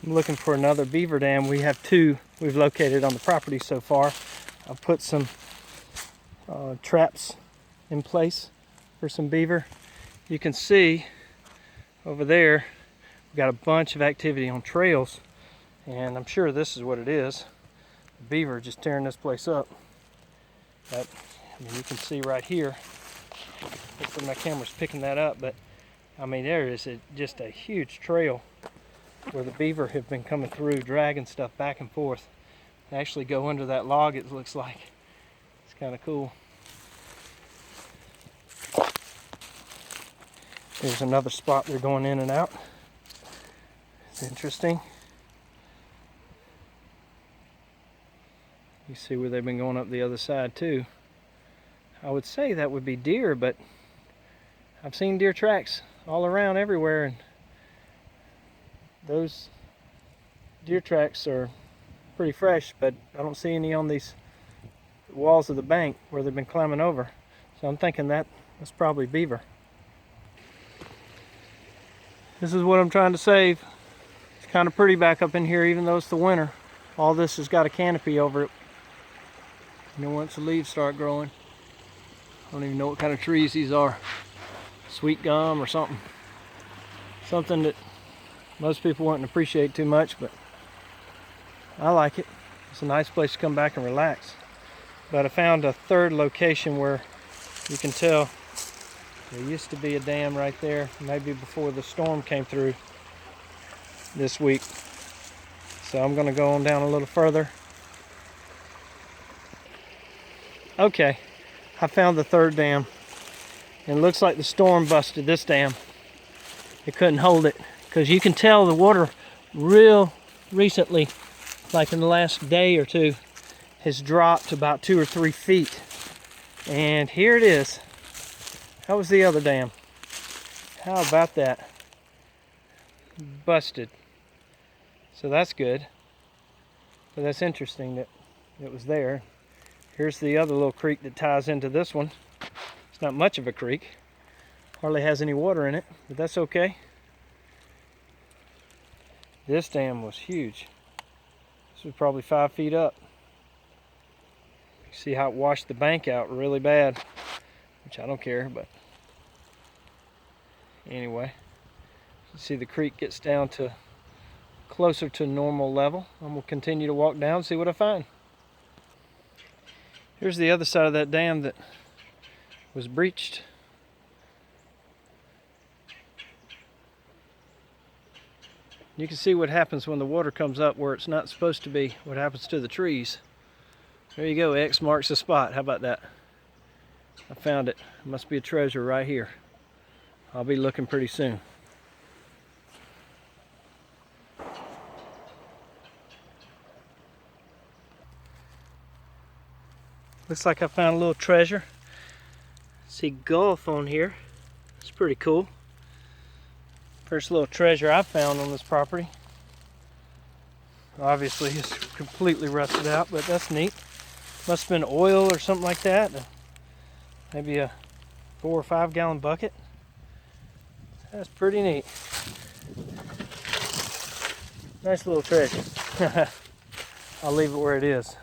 I'm looking for another beaver dam. We have two we've located on the property so far. I've put some traps in place for some beaver. You can see over there we've got a bunch of activity on trails, and I'm sure this is what it is. The beaver just tearing this place up. But I mean, you can see right here, hopefully my camera's picking that up, but I mean there is just a huge trail where the beaver have been coming through, dragging stuff back and forth. They actually go under that log, it looks like. It's kind of cool. There's another spot they're going in and out. It's interesting. You see where they've been going up the other side too. I would say that would be deer, but I've seen deer tracks all around everywhere, and those deer tracks are pretty fresh, but I don't see any on these walls of the bank where they've been climbing over. So I'm thinking that's probably beaver. This is what I'm trying to save. It's kind of pretty back up in here, even though it's the winter. All this has got a canopy over it. You know, once the leaves start growing, I don't even know what kind of trees these are. Sweet gum or something. Something that most people wouldn't appreciate too much, but I like it. It's a nice place to come back and relax. But I found a third location where you can tell there used to be a dam right there, maybe before the storm came through this week. So I'm going to go on down a little further. Okay, I found the third dam. And it looks like the storm busted this dam. It couldn't hold it, because you can tell the water real recently, like in the last day or two, has dropped about 2 or 3 feet. And here it is. That was the other dam. How about that? Busted. So that's good. But that's interesting that it was there. Here's the other little creek that ties into this one. It's not much of a creek. Hardly has any water in it, but that's okay. This dam was huge. This was probably 5 feet up. You see how it washed the bank out really bad, which I don't care, but anyway. You see the creek gets down to closer to normal level. I'm going to continue to walk down and see what I find. Here's the other side of that dam that was breached. You can see what happens when the water comes up where it's not supposed to be, what happens to the trees. There you go, X marks the spot. How about that? I found it. It must be a treasure right here. I'll be looking pretty soon. Looks like I found a little treasure. See Gulf on here. It's pretty cool. First little treasure I found on this property. Obviously it's completely rusted out, but that's neat. Must have been oil or something like that. Maybe a 4 or 5 gallon bucket. That's pretty neat. Nice little treasure. I'll leave it where it is.